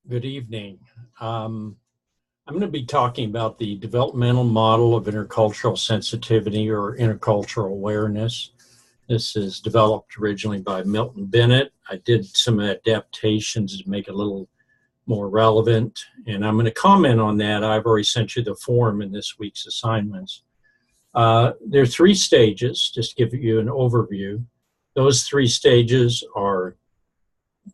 Good evening. I'm going to be talking about the developmental model of intercultural sensitivity or intercultural awareness. This is developed originally by Milton Bennett. I did some adaptations to make it a little more relevant, and I'm going to comment on that. I've already sent you the form in this week's assignments. There are three stages, just to give you an overview. Those three stages are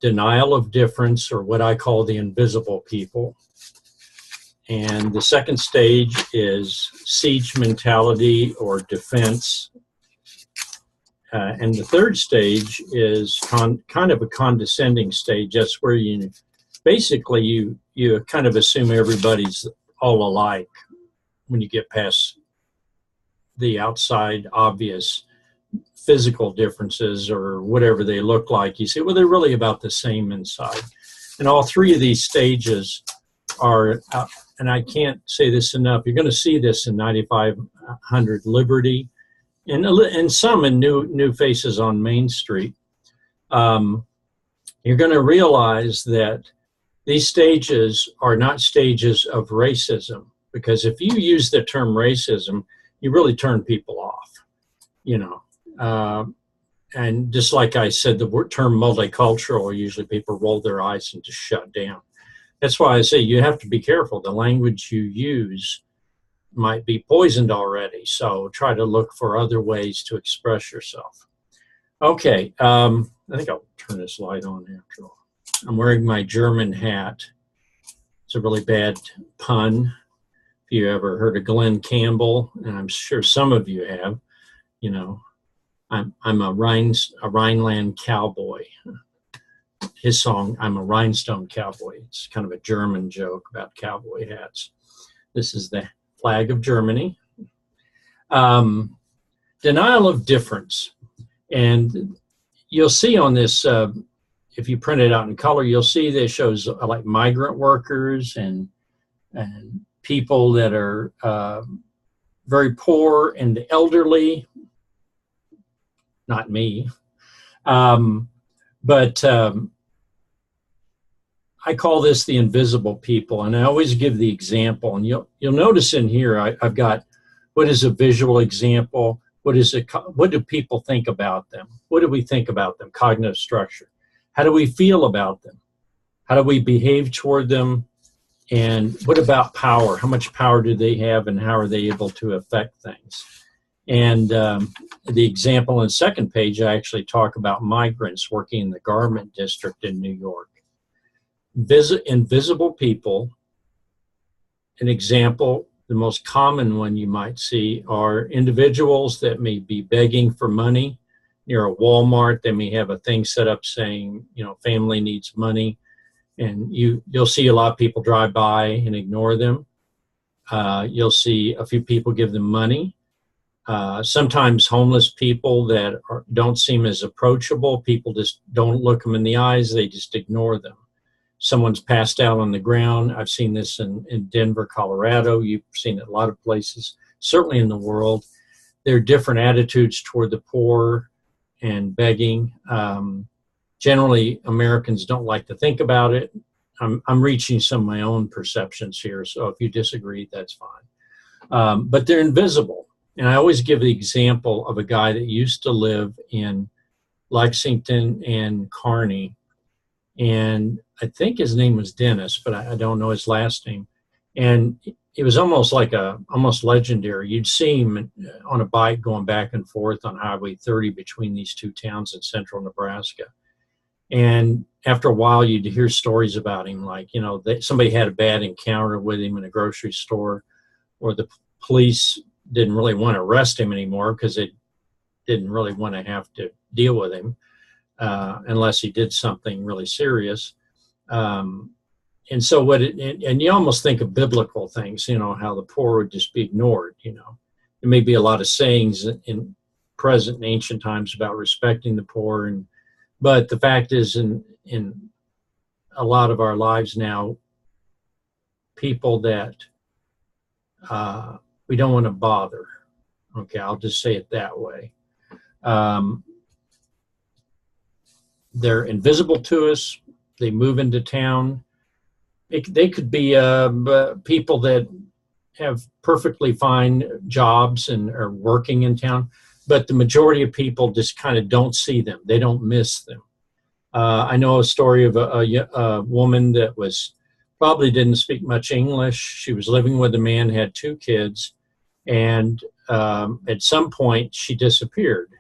denial of difference, or what I call the invisible people. And the second stage is siege mentality or defense. And the third stage is kind of a condescending stage. That's where you kind of assume everybody's all alike when you get past the outside obvious physical differences or whatever they look like. You say, well, they're really about the same inside. And all three of these stages are, and I can't say this enough, you're going to see this in 9500 Liberty and some in New Faces on Main Street. You're going to realize that these stages are not stages of racism, because if you use the term racism, you really turn people off, you know. And just like I said, the term multicultural, usually people roll their eyes and just shut down. That's why I say you have to be careful. The language you use might be poisoned already, so try to look for other ways to express yourself. Okay, I think I'll turn this light on after all. I'm wearing my German hat. It's a really bad pun. If you ever heard of Glenn Campbell, and I'm sure some of you have, you know, I'm a Rhineland cowboy. His song, I'm a rhinestone cowboy. It's kind of a German joke about cowboy hats. This is the flag of Germany. Denial of difference. And you'll see on this, if you print it out in color, you'll see that it shows like migrant workers and people that are very poor and the elderly. Not me. But I call this the invisible people, and I always give the example. And you'll notice in here I've got what is a visual example, what do people think about them? What do we think about them? Cognitive structure. How do we feel about them? How do we behave toward them? And what about power? How much power do they have, and how are they able to affect things? And the example on the second page, I actually talk about migrants working in the garment district in New York. Invisible people, an example, the most common one you might see are individuals that may be begging for money near a Walmart. They may have a thing set up saying, you know, family needs money, and you'll see a lot of people drive by and ignore them. You'll see a few people give them money. Sometimes homeless people that don't seem as approachable, people just don't look them in the eyes, they just ignore them. Someone's passed out on the ground. I've seen this in Denver, Colorado. You've seen it a lot of places, certainly in the world. There are different attitudes toward the poor and begging. Generally, Americans don't like to think about it. I'm reaching some of my own perceptions here, so if you disagree, that's fine. But they're invisible. And I always give the example of a guy that used to live in Lexington and Kearney. And I think his name was Dennis, but I don't know his last name. And it was almost legendary. You'd see him on a bike going back and forth on Highway 30 between these two towns in central Nebraska. And after a while, you'd hear stories about him, like, you know, somebody had a bad encounter with him in a grocery store, or the police didn't really want to arrest him anymore because they didn't really want to have to deal with him unless he did something really serious. And so and you almost think of biblical things, you know, how the poor would just be ignored, you know. There may be a lot of sayings in present and ancient times about respecting the poor, but the fact is in a lot of our lives now, people that we don't want to bother. Okay, I'll just say it that way. They're invisible to us. They move into town. they could be people that have perfectly fine jobs and are working in town, but the majority of people just kind of don't see them. They don't miss them. I know a story of a woman that was probably didn't speak much English. She was living with a man, had 2 kids, and at some point she disappeared.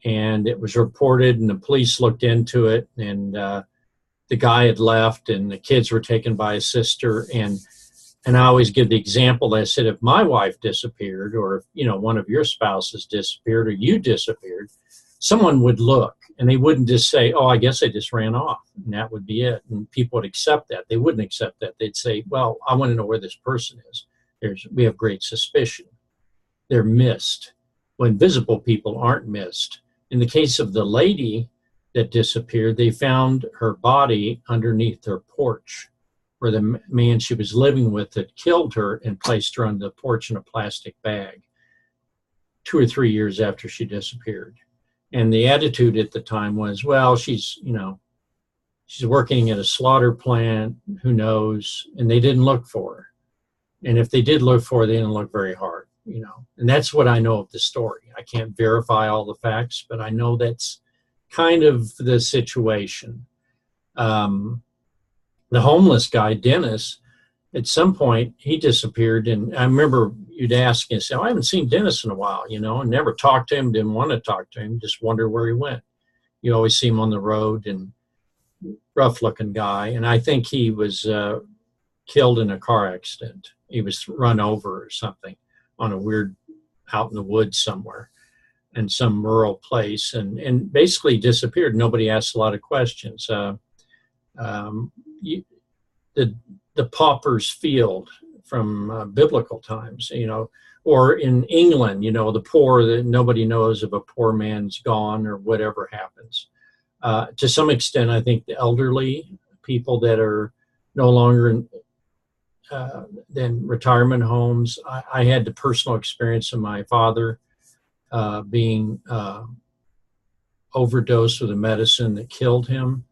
And it was reported, and the police looked into it, and the guy had left, and the kids were taken by his sister. And I always give the example. I said, if my wife disappeared, or if, you know, one of your spouses disappeared, or you disappeared, someone would look, and they wouldn't just say, oh, I guess they just ran off, and that would be it. And people would accept that. They wouldn't accept that. They'd say, well, I want to know where this person is. We have great suspicion. They're missed. When visible people aren't missed. In the case of the lady that disappeared, they found her body underneath her porch, where the man she was living with had killed her and placed her on the porch in a plastic bag 2 or 3 years after she disappeared. And the attitude at the time was, well, she's working at a slaughter plant, who knows? And they didn't look for her. And if they did look for her, they didn't look very hard, you know. And that's what I know of the story. I can't verify all the facts, but I know that's kind of the situation. The homeless guy, Dennis, at some point, he disappeared. And I remember you'd ask and say, oh, I haven't seen Dennis in a while, you know, and never talked to him, didn't want to talk to him, just wonder where he went. You always see him on the road, and rough-looking guy. And I think he was killed in a car accident. He was run over or something on a weird, out in the woods somewhere in some rural place, and basically disappeared. Nobody asked a lot of questions. The pauper's field from biblical times, you know, or in England, you know, the poor, that nobody knows if a poor man's gone or whatever happens. To some extent, I think the elderly people that are no longer in retirement homes. I had the personal experience of my father being overdosed with a medicine that killed him.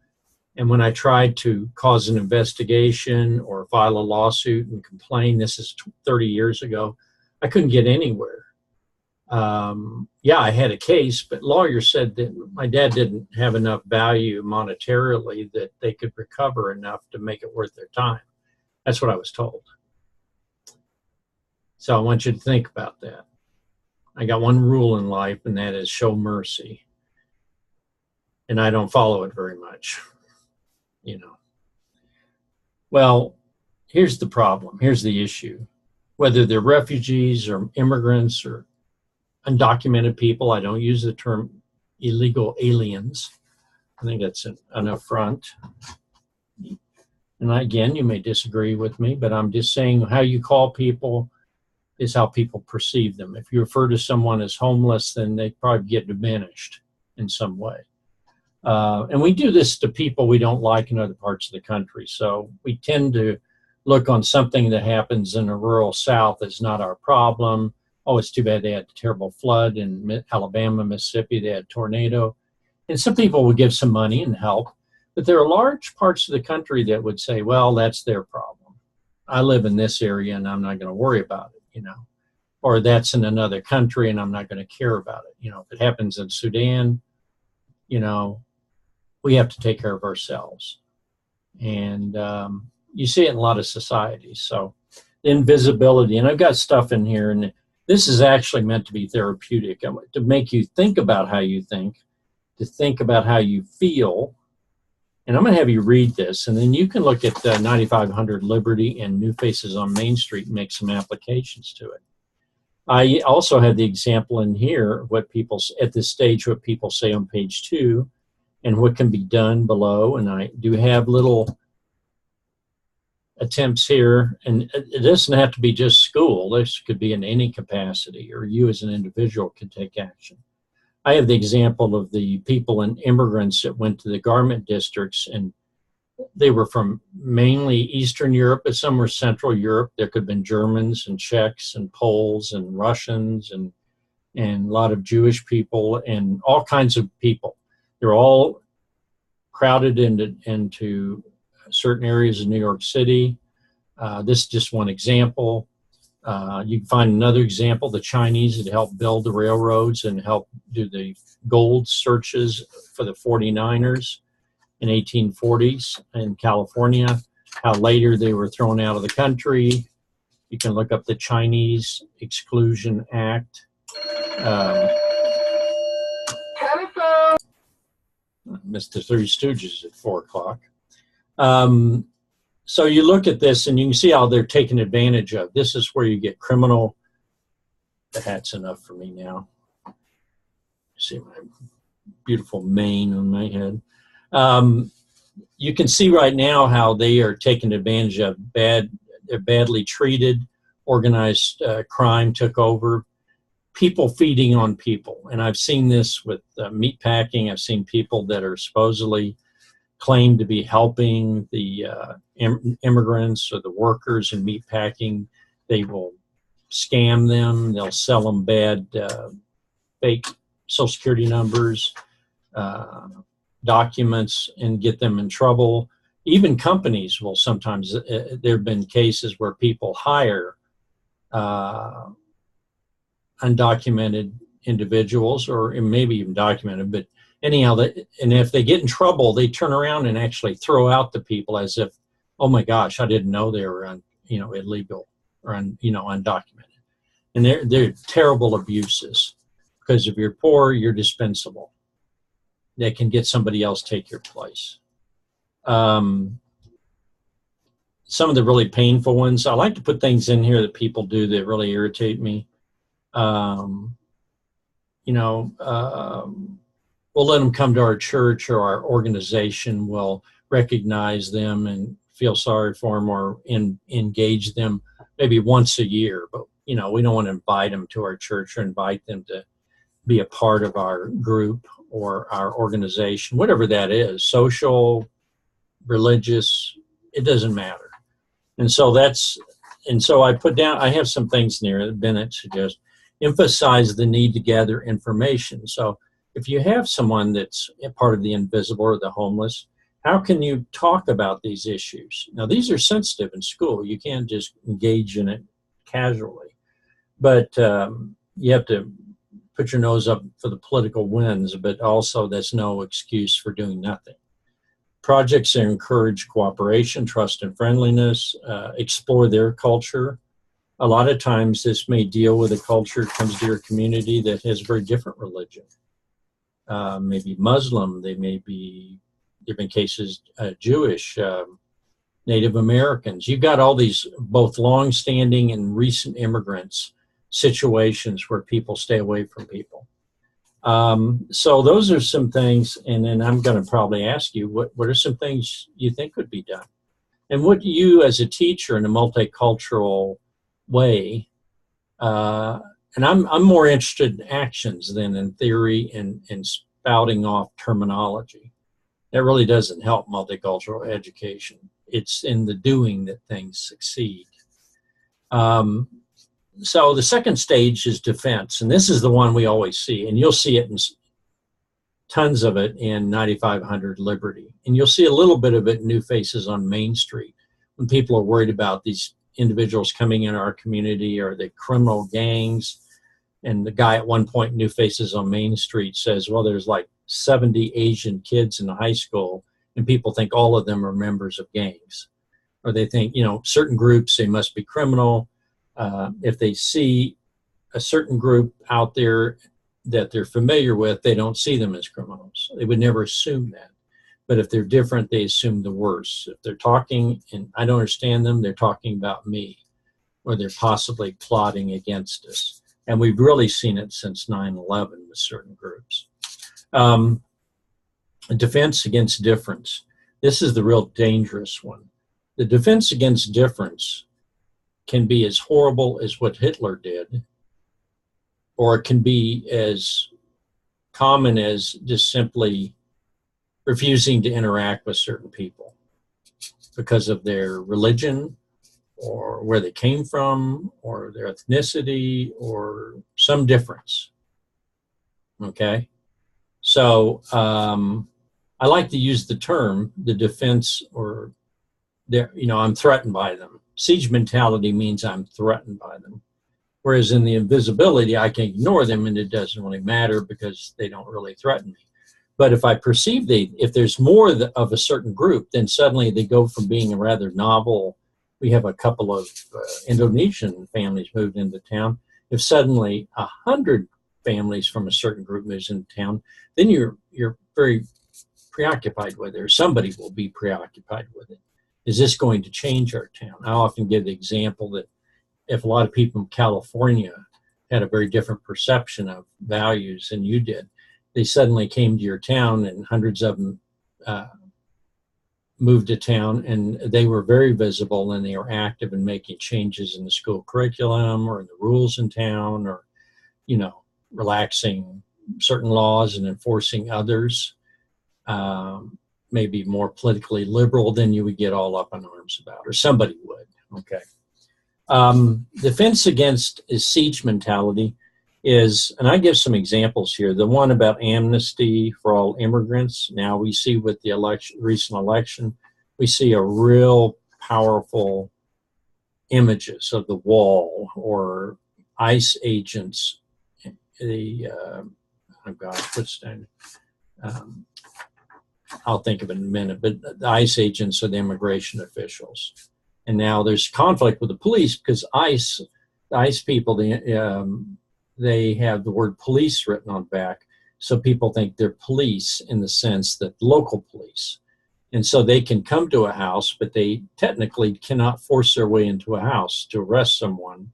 And when I tried to cause an investigation or file a lawsuit and complain, this is 30 years ago, I couldn't get anywhere. Yeah, I had a case, but lawyers said that my dad didn't have enough value monetarily that they could recover enough to make it worth their time. That's what I was told. So I want you to think about that. I got one rule in life, and that is show mercy. And I don't follow it very much, you know. Well, here's the problem. Here's the issue. Whether they're refugees or immigrants or undocumented people, I don't use the term illegal aliens. I think that's an affront. And again, you may disagree with me, but I'm just saying how you call people is how people perceive them. If you refer to someone as homeless, then they probably get diminished in some way. And we do this to people we don't like in other parts of the country. So we tend to look on something that happens in the rural South as not our problem. Oh, it's too bad they had a terrible flood in Alabama, Mississippi. They had a tornado. And some people would give some money and help. But there are large parts of the country that would say, well, that's their problem. I live in this area and I'm not going to worry about it, you know. Or that's in another country and I'm not going to care about it. You know, if it happens in Sudan, you know, we have to take care of ourselves. And you see it in a lot of societies. So invisibility, and I've got stuff in here, and this is actually meant to be therapeutic, to make you think about how you think, to think about how you feel. And I'm going to have you read this, and then you can look at 9500 Liberty and New Faces on Main Street and make some applications to it. I also had the example in here, what people, at this stage, what people say on page 2, and what can be done below. And I do have little attempts here, and it doesn't have to be just school. This could be in any capacity, or you as an individual can take action. I have the example of the people and immigrants that went to the garment districts, and they were from mainly Eastern Europe, but some were Central Europe. There could have been Germans and Czechs and Poles and Russians and a lot of Jewish people and all kinds of people. They're all crowded into certain areas of New York City. This is just one example. You can find another example, the Chinese that helped build the railroads and helped do the gold searches for the 49ers in 1840s in California, how later they were thrown out of the country. You can look up the Chinese Exclusion Act. Missed the Three Stooges at 4 o'clock. So you look at this and you can see how they're taken advantage of. This is where you get criminal. The hat's enough for me now. See my beautiful mane on my head. You can see right now how they are taken advantage of. They're badly treated. Organized crime took over. People feeding on people. And I've seen this with meat packing. I've seen people that are supposedly claim to be helping the immigrants or the workers in meat packing. They will scam them. They'll sell them bad fake Social Security numbers, documents, and get them in trouble. Even companies will sometimes, there have been cases where people hire undocumented individuals, or maybe even documented, but anyhow, and if they get in trouble, they turn around and actually throw out the people as if, oh my gosh, I didn't know they were illegal or undocumented. And they're terrible abuses, because if you're poor, you're dispensable. They can get somebody else take your place. Some of the really painful ones, I like to put things in here that people do that really irritate me. We'll let them come to our church or our organization. We'll recognize them and feel sorry for them, or engage them maybe once a year. But, we don't want to invite them to our church or invite them to be a part of our group or our organization, whatever that is, social, religious, it doesn't matter. And so I put down, I have some things in there that Bennett suggests, emphasize the need to gather information. So if you have someone that's a part of the invisible or the homeless, how can you talk about these issues? Now, these are sensitive in school. You can't just engage in it casually. But you have to put your nose up for the political winds, but also that's no excuse for doing nothing. Projects that encourage cooperation, trust, and friendliness, explore their culture. A lot of times this may deal with a culture that comes to your community that has a very different religion. Maybe Muslim, they may be, different cases, Jewish, Native Americans. You've got all these both long-standing and recent immigrants situations where people stay away from people. So those are some things, and then I'm going to probably ask you, what are some things you think could be done? And what you as a teacher in a multicultural way, and I'm more interested in actions than in theory and spouting off terminology. That really doesn't help multicultural education. It's in the doing that things succeed. So the second stage is defense, and this is the one we always see, and you'll see it in tons of it in 9500 Liberty, and you'll see a little bit of it in New Faces on Main Street when people are worried about these individuals coming in our community or the criminal gangs. And the guy at one point in New Faces on Main Street says, well, there's like 70 Asian kids in the high school, and people think all of them are members of gangs, or they think, certain groups, they must be criminal. If they see a certain group out there that they're familiar with, they don't see them as criminals. They would never assume that. But if they're different, they assume the worst. If they're talking and I don't understand them, they're talking about me, or they're possibly plotting against us. And we've really seen it since 9/11 with certain groups. Defense against difference. This is the real dangerous one. The defense against difference can be as horrible as what Hitler did, or it can be as common as just simply refusing to interact with certain people because of their religion or where they came from or their ethnicity or some difference. Okay? So I like to use the term, the defense or I'm threatened by them. Siege mentality means I'm threatened by them. Whereas in the invisibility, I can ignore them and it doesn't really matter because they don't really threaten me. But if I perceive if there's more of a certain group, then suddenly they go from being a rather novel. We have a couple of Indonesian families moved into town. If suddenly 100 families from a certain group moves into town, then you're very preoccupied with it, or somebody will be preoccupied with it. Is this going to change our town? I often give the example that if a lot of people in California had a very different perception of values than you did, they suddenly came to your town and hundreds of them moved to town, and they were very visible and they were active in making changes in the school curriculum or in the rules in town, or, relaxing certain laws and enforcing others. Maybe more politically liberal than you would get all up in arms about, or somebody would. Okay. Defense against siege mentality is, and I give some examples here. The one about amnesty for all immigrants. Now we see with the recent election, we see a real powerful images of the wall or ICE agents. I'll think of it in a minute, but the ICE agents are the immigration officials. And now there's conflict with the police because the ICE people, they have the word police written on back. So people think they're police in the sense that local police. And so they can come to a house, but they technically cannot force their way into a house to arrest someone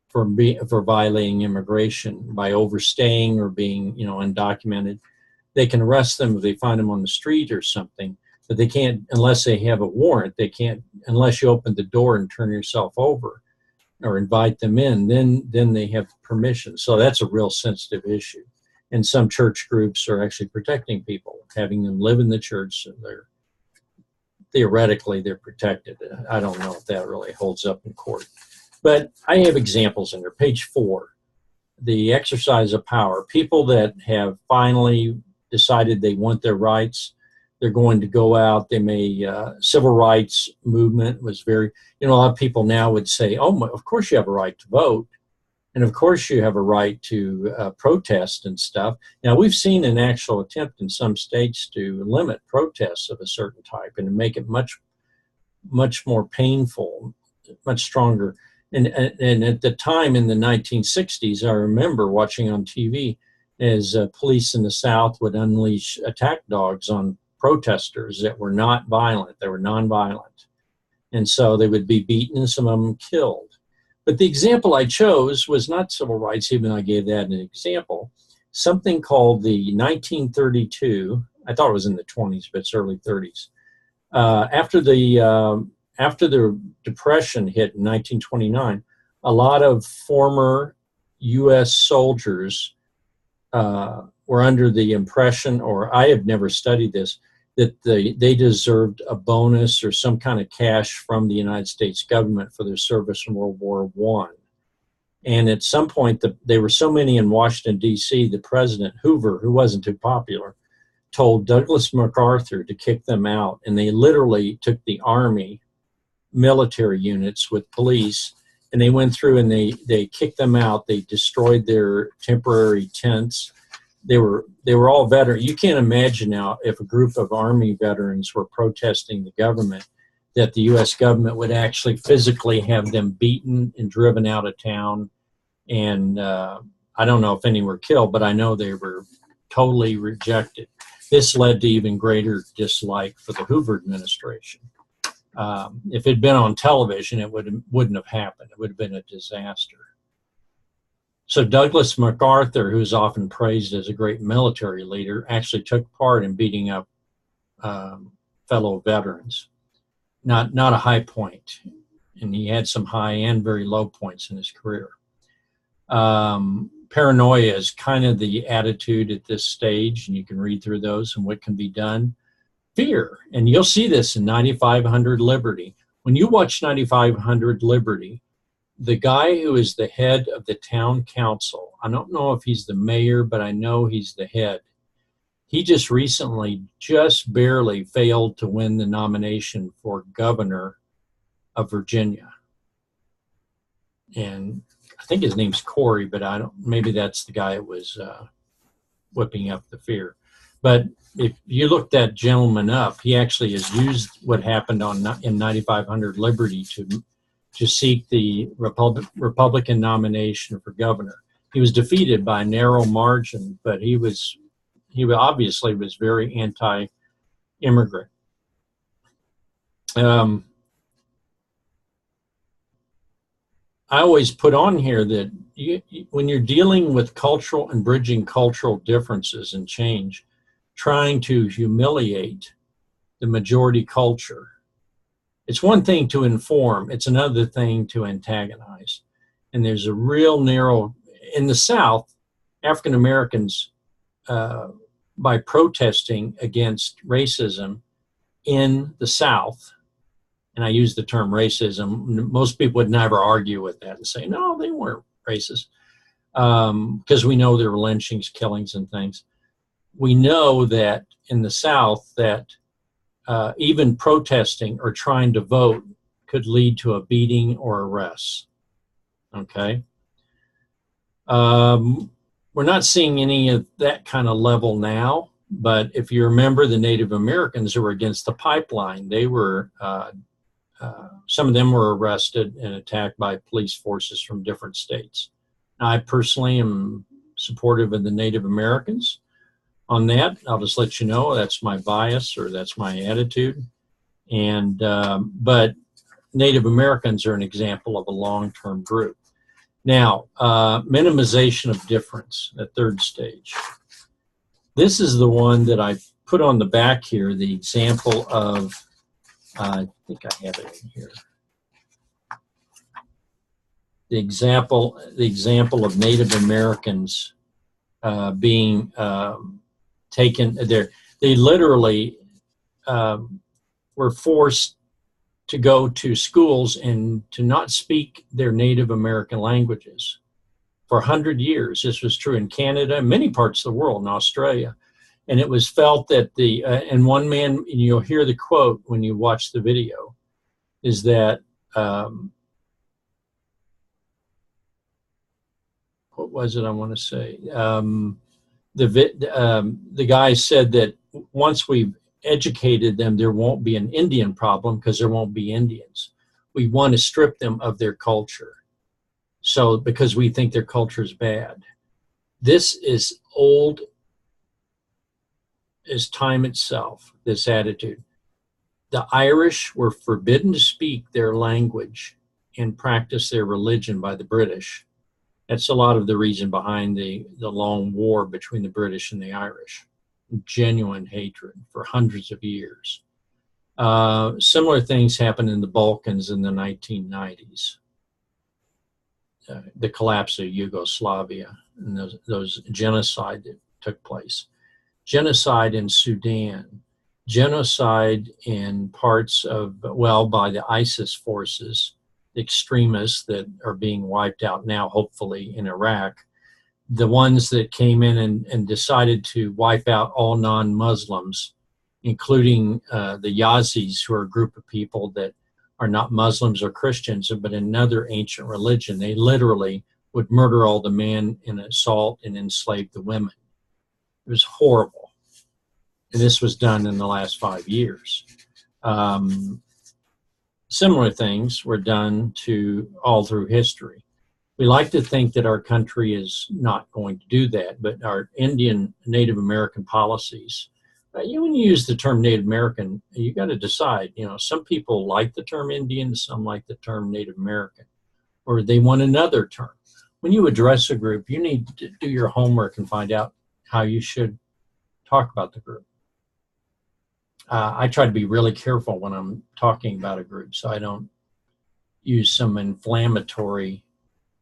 for violating immigration by overstaying or being, undocumented. They can arrest them if they find them on the street or something, but they can't, unless they have a warrant, they can't, unless you open the door and turn yourself over or invite them in, then they have permission. So that's a real sensitive issue. And some church groups are actually protecting people, having them live in the church, so theoretically they're protected. I don't know if that really holds up in court. But I have examples in there. Page 4, the exercise of power. People that have finally decided they want their rights, they're going to go out. They may, civil rights movement was very, a lot of people now would say, oh, of course you have a right to vote. And of course you have a right to protest and stuff. Now we've seen an actual attempt in some states to limit protests of a certain type and to make it much, much more painful, much stronger. And at the time in the 1960s, I remember watching on TV as police in the South would unleash attack dogs on protesters that were not violent, they were nonviolent. And so they would be beaten and some of them killed. But the example I chose was not civil rights, even though I gave that an example, something called the 1932, I thought it was in the 20s, but it's early 30s. After the Depression hit in 1929, a lot of former U.S. soldiers were under the impression, or I have never studied this, that they deserved a bonus or some kind of cash from the United States government for their service in World War I. And at some point, there were so many in Washington, D.C., the President Hoover, who wasn't too popular, told Douglas MacArthur to kick them out. And they literally took the Army military units with police, and they went through and they kicked them out. They destroyed their temporary tents. They were all veterans. You can't imagine now if a group of Army veterans were protesting the government that the U.S. government would actually physically have them beaten and driven out of town. And I don't know if any were killed, but I know they were totally rejected. This led to even greater dislike for the Hoover administration. If it had been on television, it wouldn't have happened. It would have been a disaster. So Douglas MacArthur, who's often praised as a great military leader, actually took part in beating up fellow veterans. Not a high point, and he had some high and very low points in his career. Paranoia is kind of the attitude at this stage, and you can read through those and what can be done. Fear, and you'll see this in 9500 Liberty. When you watch 9500 Liberty, the guy who is the head of the town council, I don't know if he's the mayor, but I know he's the head. He just recently, just barely failed to win the nomination for governor of Virginia. And I think his name's Corey, but I don't, maybe that's the guy that was whipping up the fear. But if you look that gentleman up, he actually has used what happened in 9500 Liberty to seek the Republican nomination for governor. He was defeated by a narrow margin, but he obviously was very anti-immigrant. I always put on here that when you're dealing with cultural and bridging cultural differences and change, trying to humiliate the majority culture, it's one thing to inform, it's another thing to antagonize. And there's a real narrow, in the South, African Americans, by protesting against racism in the South, and I use the term racism, most people would never argue with that and say, no, they weren't racist, because we know there were lynchings, killings, and things. We know that in the South that even protesting or trying to vote could lead to a beating or arrests. Okay? We're not seeing any of that kind of level now, but if you remember the Native Americans who were against the pipeline, they were, some of them were arrested and attacked by police forces from different states. I personally am supportive of the Native Americans on that. I'll just let you know that's my bias or that's my attitude. And but Native Americans are an example of a long-term group. Now, minimization of difference, the third stage. This is the one that I put on the back here, the example of, I think I have it in here. The example of Native Americans being taken there. They literally were forced to go to schools and to not speak their Native American languages. For 100 years, this was true in Canada, many parts of the world, in Australia. And it was felt that and one man, and you'll hear the quote when you watch the video, is that, what was it I want to say? The guy said that once we've educated them, there won't be an Indian problem because there won't be Indians. We want to strip them of their culture. So, because we think their culture is bad. This is old as time itself, this attitude. The Irish were forbidden to speak their language and practice their religion by the British. That's a lot of the reason behind the long war between the British and the Irish. Genuine hatred for hundreds of years. Similar things happened in the Balkans in the 1990s. The collapse of Yugoslavia and those genocide that took place. Genocide in Sudan. Genocide in parts of, well, by the ISIS forces, the extremists that are being wiped out now, hopefully, in Iraq. The ones that came in and decided to wipe out all non-Muslims, including the Yazidis, who are a group of people that are not Muslims or Christians, but another ancient religion. They literally would murder all the men and assault and enslave the women. It was horrible. And this was done in the last 5 years. Similar things were done all through history. We like to think that our country is not going to do that, but our Native American policies, when you use the term Native American, you got to decide, some people like the term Indian, some like the term Native American, or they want another term. When you address a group, you need to do your homework and find out how you should talk about the group. I try to be really careful when I'm talking about a group, so I don't use some inflammatory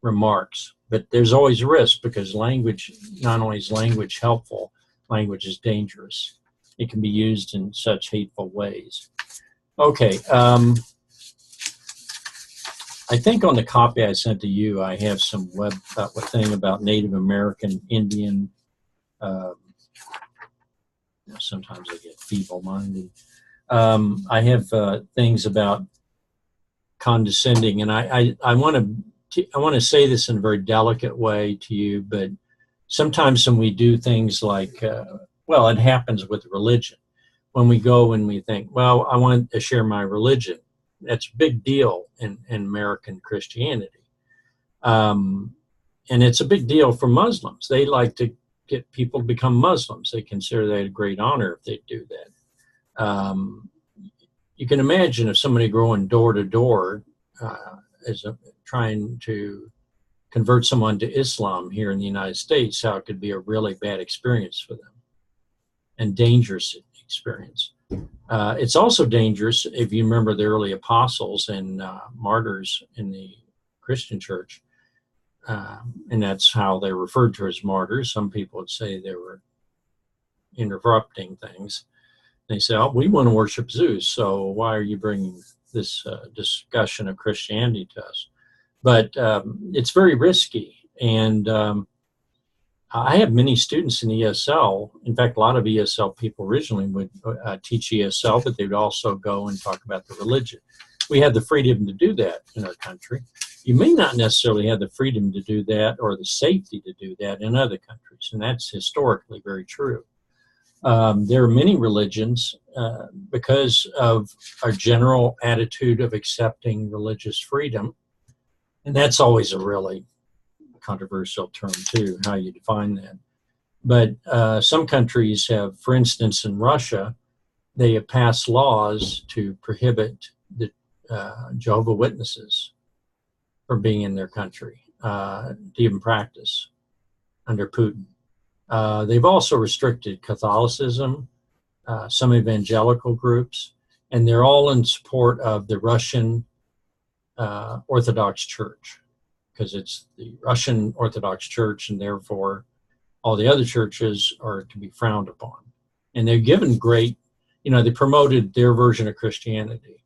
remarks. But there's always risk, because language, not only is language helpful, language is dangerous. It can be used in such hateful ways. Okay, I think on the copy I sent to you, I have some thing about Native American, Indian sometimes I get feeble-minded. I have things about condescending, and I want to say this in a very delicate way to you, but sometimes when we do things like, well, it happens with religion. When we go and we think, well, I want to share my religion, that's a big deal in American Christianity. And it's a big deal for Muslims. They like to get people to become Muslims. They consider that a great honor if they do that. You can imagine if somebody going door to door trying to convert someone to Islam here in the United States, how it could be a really bad experience for them and dangerous experience. It's also dangerous if you remember the early apostles and martyrs in the Christian church, and that's how they're referred to as martyrs. Some people would say they were interrupting things. They say, oh, we want to worship Zeus, so why are you bringing this discussion of Christianity to us? But it's very risky, and I have many students in ESL. In fact, a lot of ESL people originally would teach ESL, but they would also go and talk about the religion. We have the freedom to do that in our country. You may not necessarily have the freedom to do that or the safety to do that in other countries, and that's historically very true. There are many religions, because of our general attitude of accepting religious freedom, and that's always a really controversial term too, how you define that. But some countries have, for instance, in Russia, they have passed laws to prohibit the Jehovah's Witnesses from being in their country, to even practice under Putin. They've also restricted Catholicism, some evangelical groups, and they're all in support of the Russian Orthodox Church, because it's the Russian Orthodox Church, and therefore all the other churches are to be frowned upon. And they're given great, they promoted their version of Christianity.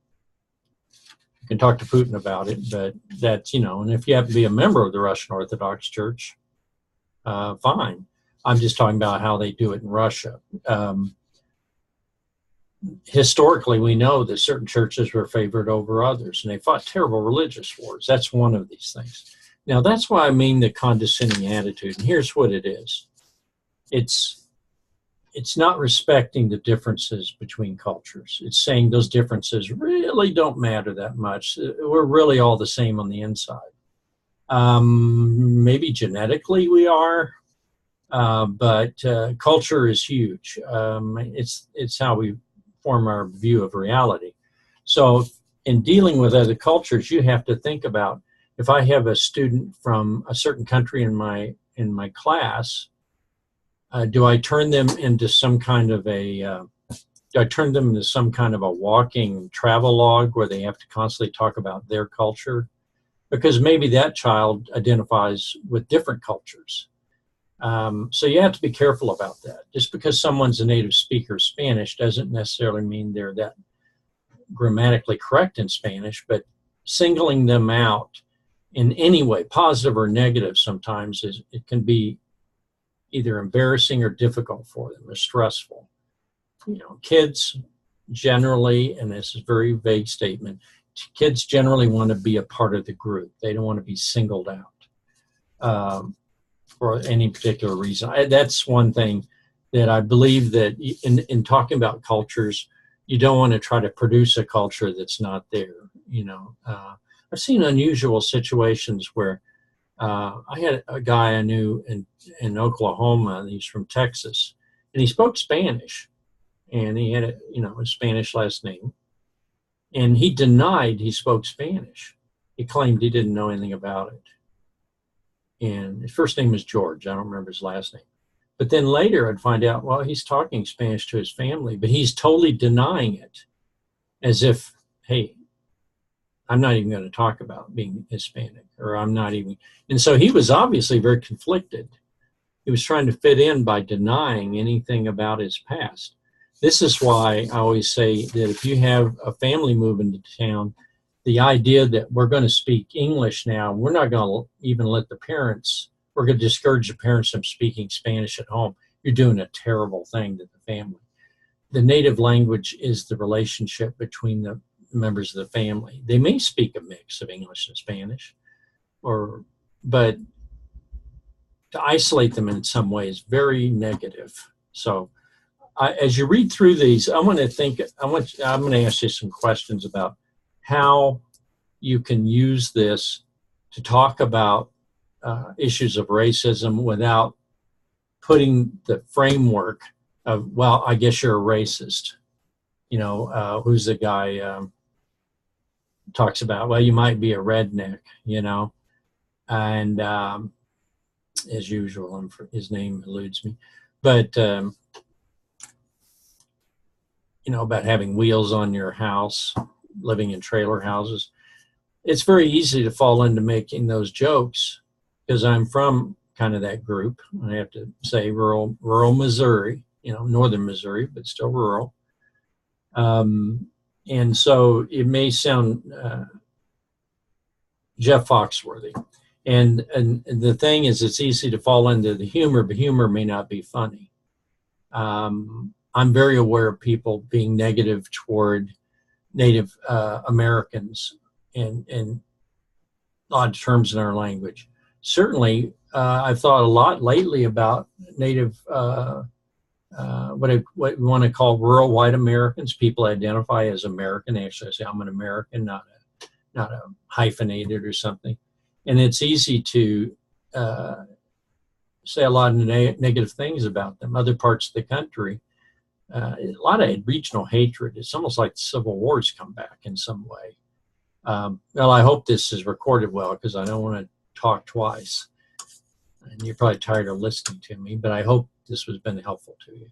You can talk to Putin about it, but that's, and if you happen to be a member of the Russian Orthodox Church, fine. I'm just talking about how they do it in Russia. Historically, we know that certain churches were favored over others, and they fought terrible religious wars. That's one of these things. Now, that's why I mean the condescending attitude, and here's what it is. It's not respecting the differences between cultures. It's saying those differences really don't matter that much. We're really all the same on the inside. Maybe genetically we are, but culture is huge. It's how we form our view of reality. So in dealing with other cultures, you have to think about, if I have a student from a certain country in my class, do I turn them into some kind of a walking travelogue where they have to constantly talk about their culture? Because maybe that child identifies with different cultures. So you have to be careful about that. Just because someone's a native speaker of Spanish doesn't necessarily mean they're that grammatically correct in Spanish, but singling them out in any way, positive or negative, sometimes it can be either embarrassing or difficult for them or stressful. Kids generally, and this is a very vague statement, kids generally want to be a part of the group. They don't want to be singled out for any particular reason. That's one thing that I believe, that in talking about cultures, you don't want to try to produce a culture that's not there. I've seen unusual situations where I had a guy I knew in Oklahoma. He's from Texas, and he spoke Spanish, and he had a Spanish last name, and he denied he spoke Spanish. He claimed he didn't know anything about it. And his first name was George. I don't remember his last name. But then later I'd find out, well, he's talking Spanish to his family, but he's totally denying it, as if, hey, I'm not even going to talk about being Hispanic, or I'm not even. And so he was obviously very conflicted. He was trying to fit in by denying anything about his past. This is why I always say that if you have a family move into town, the idea that we're going to speak English now, we're not going to even let the parents, we're going to discourage the parents from speaking Spanish at home. You're doing a terrible thing to the family. the native language is the relationship between the members of the family. They may speak a mix of English and Spanish, but to isolate them in some way is very negative. So as you read through these, I'm going to ask you some questions about how you can use this to talk about issues of racism without putting the framework of, well, I guess you're a racist. Who's the guy talks about, well, you might be a redneck, and as usual, his name eludes me, but about having wheels on your house, living in trailer houses. It's very easy to fall into making those jokes because I'm from kind of that group. I have to say rural Missouri, northern Missouri, but still rural. And so it may sound Jeff Foxworthy. And the thing is, it's easy to fall into the humor, but humor may not be funny. I'm very aware of people being negative toward Native Americans and odd terms in our language. Certainly, I've thought a lot lately about Native, what we want to call rural white Americans. People identify as American. Actually, I say I'm an American, not a hyphenated or something. And it's easy to say a lot of negative things about them. Other parts of the country, a lot of regional hatred. It's almost like the Civil War's come back in some way. Well, I hope this is recorded well because I don't want to talk twice. And you're probably tired of listening to me, but I hope this has been helpful to you.